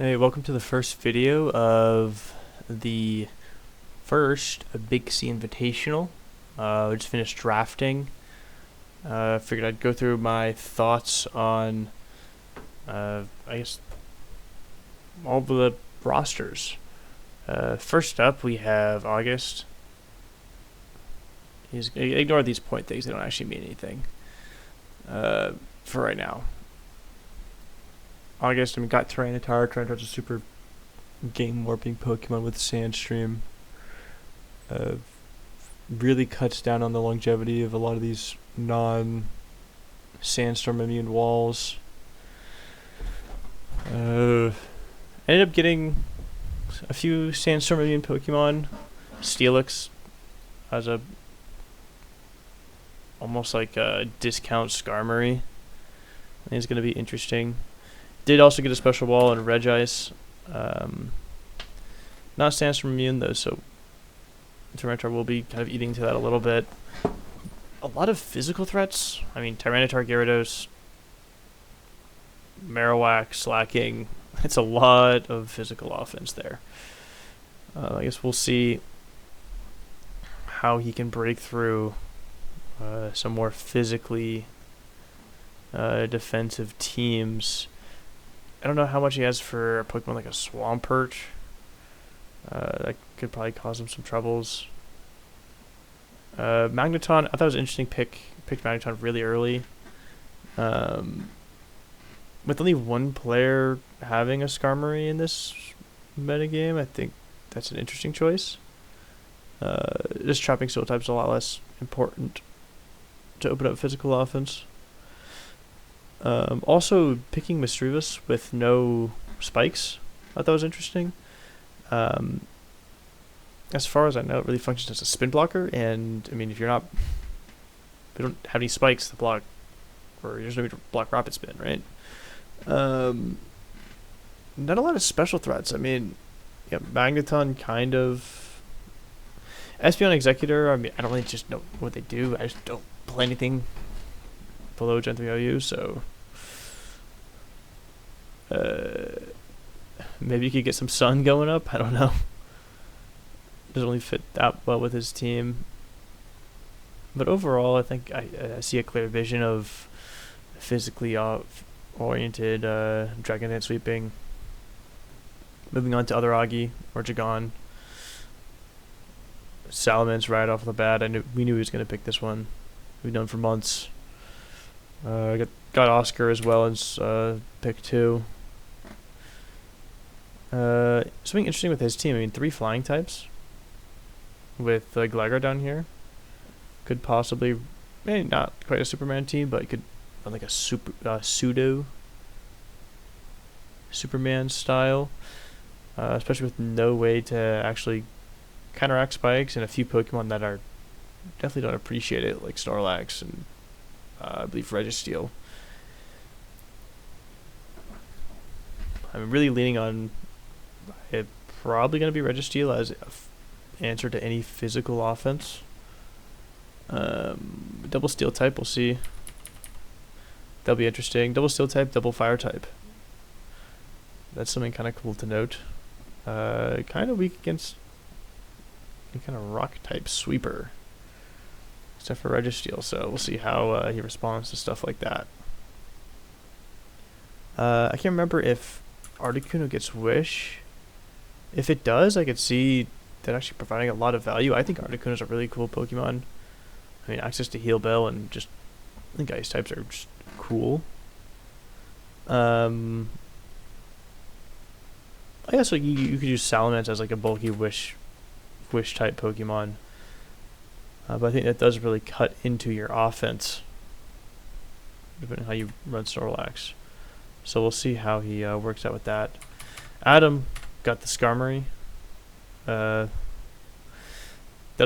Hey, welcome to the first video of the first Big C Invitational. We just finished drafting. Figured I'd go through my thoughts on, I guess, all of the rosters. First up, we have August. Ignore these point things; they don't actually mean anything for right now. August, got Tyranitar. Tyranitar's a super game warping Pokemon with Sandstream. Really cuts down on the longevity of a lot of these non-Sandstorm immune walls. Ended up getting a few Sandstorm immune Pokemon. Steelix as a almost like a discount Skarmory. I think it's going to be interesting. Did also get a special wall and Regice. Not Sandstorm immune though, so Tyranitar will be kind of eating to that a little bit. A lot of physical threats. Tyranitar, Gyarados, Marowak, Slacking. It's a lot of physical offense there. I guess we'll see how he can break through some more physically defensive teams. I don't know how much he has for a Pokemon like a Swampert. That could probably cause him some troubles. Magneton, I thought it was an interesting pick. Picked Magneton really early. With only one player having a Skarmory in this metagame, I think that's an interesting choice. Just trapping Steel types a lot less important to open up physical offense. Also, picking Misdreavus with no spikes, I thought was interesting. As far as I know, it really functions as a spin blocker, and if we don't have any spikes to block, or there's no way to block rapid spin, right? Not a lot of special threats. Magneton kind of. Espeon Executor, I don't really just know what they do. I just don't play anything below Gen 3 OU, so maybe you could get some Sun going up. I don't know. Doesn't really fit that well with his team. But overall, I think I see a clear vision of physically oriented Dragon Dance sweeping. Moving on to other Augie or Jegonn. Salamence right off the bat. We knew he was going to pick this one. We've known for months. Got Oscar as well as pick 2. Something interesting with his team. 3 flying types. With Gligar down here, could possibly, maybe not quite a Superman team, but it could run like a pseudo Superman style, especially with no way to actually counteract spikes and a few Pokemon that are definitely don't appreciate it, like Snorlax and I believe Registeel. I'm really leaning on it. Probably going to be Registeel as answer to any physical offense. Double Steel type, we'll see. That'll be interesting. Double Steel type, double Fire type. That's something kind of cool to note. Kind of weak against any kind of Rock type Sweeper, except for Registeel. So we'll see how he responds to stuff like that. I can't remember if Articuno gets Wish. If it does, I could see that actually providing a lot of value. I think Articuno is a really cool Pokemon. Access to Heal Bell and just I think Ice types are just cool. I guess like you could use Salamence as like a bulky Wish type Pokemon. But I think that does really cut into your offense, depending on how you run Snorlax. So we'll see how he works out with that. Adam got the Skarmory. That'll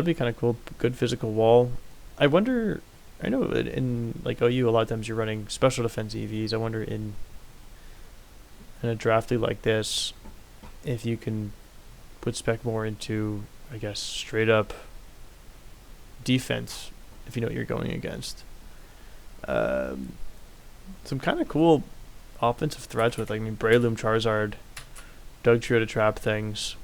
be kind of cool. Good physical wall. I wonder. I know in like OU a lot of times you're running special defense EVs. I wonder in a draft league like this if you can put spec more into, I guess, straight up defense if you know what you're going against. Some kind of cool offensive threats with Breloom, Charizard, Dugtrio to trap things.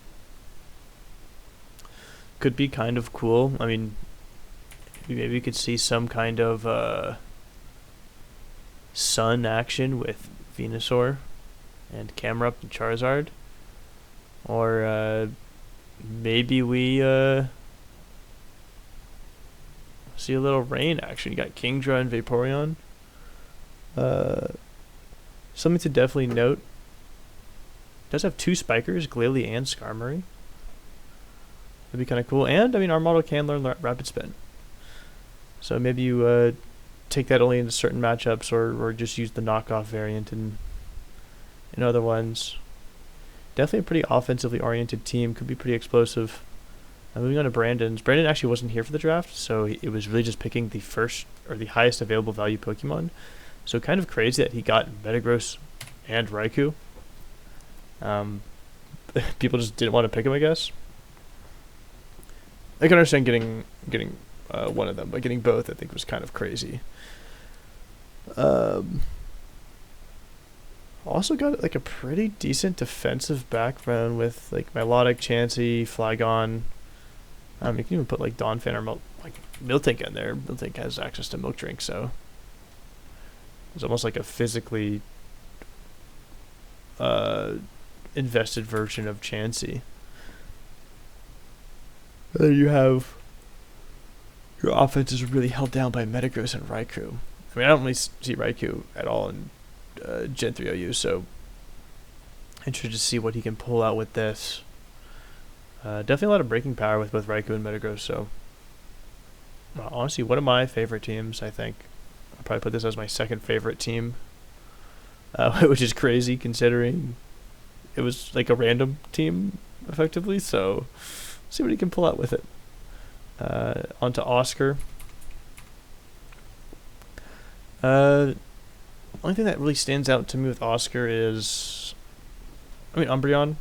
Could be kind of cool. I mean, maybe we could see some kind of Sun action with Venusaur and Camerupt and Charizard. Or maybe we see a little rain action. You got Kingdra and Vaporeon. Something to definitely note. It does have 2 Spikers, Glalie and Skarmory. That'd be kind of cool. And, I mean, our model can learn Rapid Spin. So maybe you take that only into certain matchups or just use the knockoff variant in other ones. Definitely a pretty offensively oriented team. Could be pretty explosive. Moving on to Brandon's. Brandon actually wasn't here for the draft, so it was really just picking the first or the highest available value Pokemon. So kind of crazy that he got Metagross and Raikou. People just didn't want to pick him, I guess. I can understand getting one of them, but getting both I think was kind of crazy. Also got like a pretty decent defensive background with like Milotic, Chansey, Flygon. You can even put like Donphan or Miltank in there. Miltank has access to Milk Drink, so it's almost like a physically invested version of Chansey. Then you have your offense is really held down by Metagross and Raikou. I mean, I don't really see Raikou at all in Gen 3 OU, so interested to see what he can pull out with this. Definitely a lot of breaking power with both Raikou and Metagross, so honestly, one of my favorite teams, I think. I'll probably put this as my second favorite team, which is crazy considering it was like a random team, effectively, so see what he can pull out with it. On to Oscar. Only thing that really stands out to me with Oscar is, I mean, Umbreon.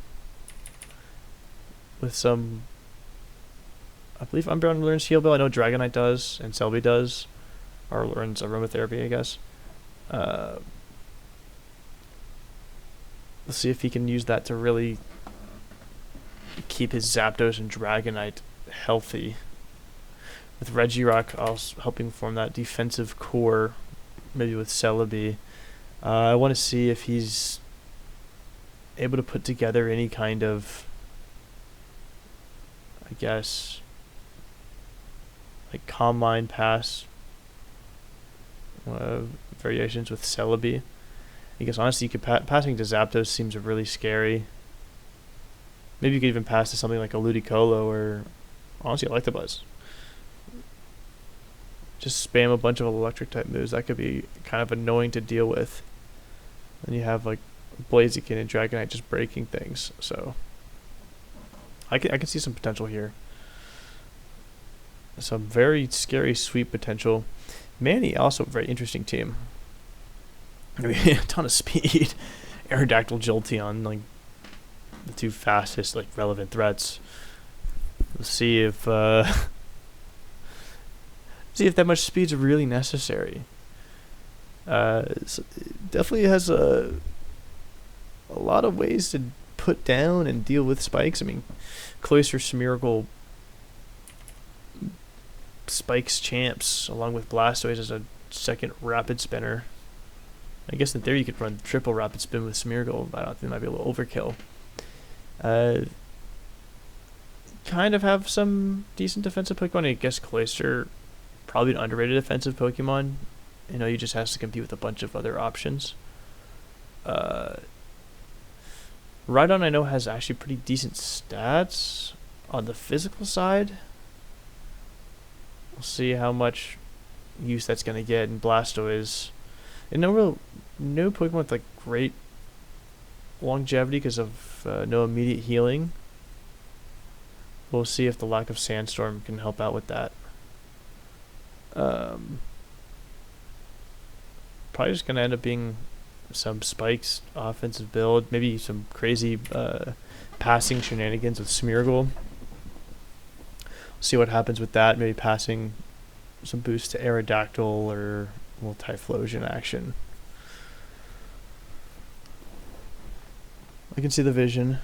With some, I believe Umbreon learns Heal Bell. I know Dragonite does, and Celebi does, or learns Aromatherapy, I guess. Let's see if he can use that to really keep his Zapdos and Dragonite healthy. With Regirock also helping form that defensive core, maybe with Celebi. I want to see if he's able to put together any kind of, I guess, like Calm Mind Pass variations with Celebi. I guess honestly, you could passing to Zapdos seems really scary. Maybe you could even pass to something like a Ludicolo or honestly Electabuzz. Just spam a bunch of electric type moves. That could be kind of annoying to deal with. And you have like Blaziken and Dragonite just breaking things. So I can see some potential here. Some very scary sweep potential. Manny, also a very interesting team. I mean, a ton of speed. Aerodactyl, Jolteon, like the 2 fastest like relevant threats. We'll see if that much speed's really necessary. So it definitely has a lot of ways to put down and deal with spikes. I mean, Cloyster, Smeargle, Spikes champs along with Blastoise as a second Rapid Spinner. I guess in theory you could run triple Rapid Spin with Smeargle, but I don't think it might be a little overkill. Kind of have some decent defensive Pokemon. I guess Cloyster, probably an underrated defensive Pokemon. You know, he just has to compete with a bunch of other options. Rhydon, I know, has actually pretty decent stats on the physical side. We'll see how much use that's going to get in Blastoise. And no Pokemon with like great longevity because of no immediate healing. We'll see if the lack of Sandstorm can help out with that. Probably just going to end up being some Spikes offensive build. Maybe some crazy passing shenanigans with Smeargle. See what happens with that. Maybe passing some boost to Aerodactyl or a little Typhlosion action. I can see the vision.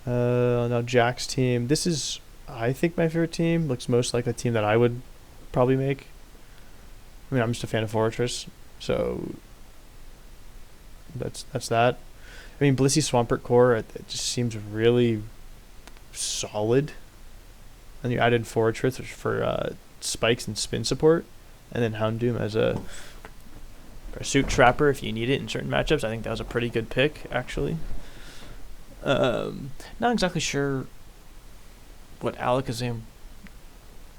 Now Jack's team. This is, I think, my favorite team. Looks most like a team that I would probably make. I mean, I'm just a fan of Fortress, so that's that. I mean, Blissey Swampert core, it just seems really solid. And you added Fortress for spikes and spin support, and then Houndoom as a Pursuit Trapper if you need it in certain matchups. I think that was a pretty good pick, actually. Not exactly sure what Alakazam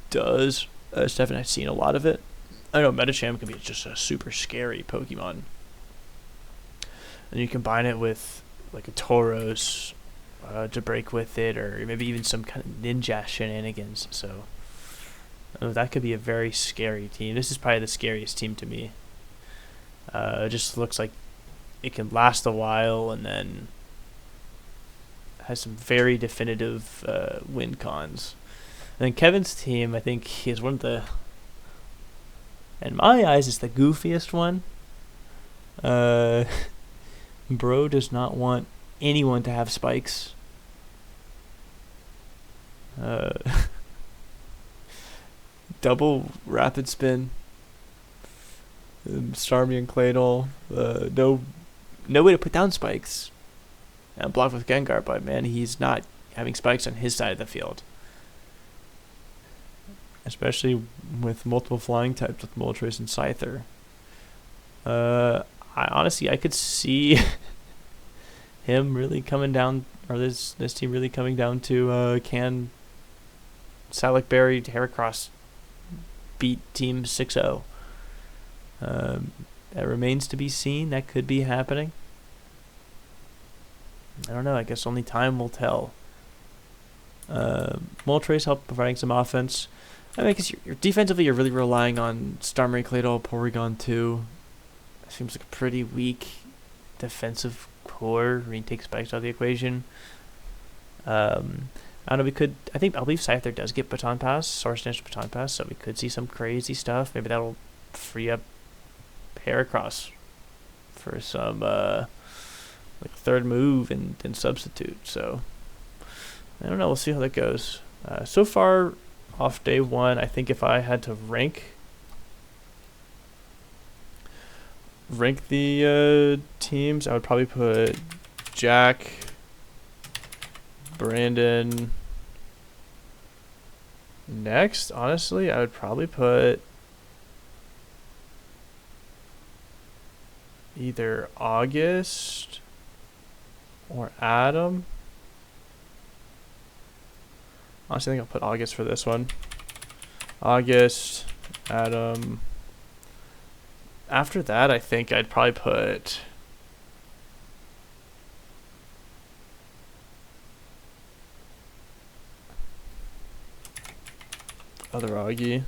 does. Stefan, I've seen a lot of it. I know Medicham can be just a super scary Pokemon. And you combine it with like a Tauros to break with it, or maybe even some kind of ninja shenanigans. So that could be a very scary team. This is probably the scariest team to me. It just looks like it can last a while and then has some very definitive win cons. And then Kevin's team, I think, is one of the, in my eyes, is the goofiest one. Bro does not want anyone to have spikes. Double rapid spin. Starmie and Claydol. No way to put down spikes. And block with Gengar, but man, he's not having spikes on his side of the field. Especially with multiple flying types with Moltres and Scyther. I could see him really coming down, or this team really coming down to can Salic Berry Heracross beat Team 6-0. That remains to be seen. That could be happening. I don't know. I guess only time will tell. Moltres help providing some offense. I mean, I guess you're defensively, you're really relying on Starmie, Claydol, Porygon 2. It seems like a pretty weak defensive core when you take spikes out of the equation. I don't know. I believe Scyther does get Baton Pass, Source Dance Baton Pass, so we could see some crazy stuff. Maybe that'll free up Heracross for some like third move and substitute. So I don't know. We'll see how that goes. So far, off day one, I think if I had to rank the teams, I would probably put Jack, Brandon next. Honestly, I would probably put either August or Adam. Honestly, I think I'll put August for this one. August, Adam. After that, I think I'd probably put other Augie.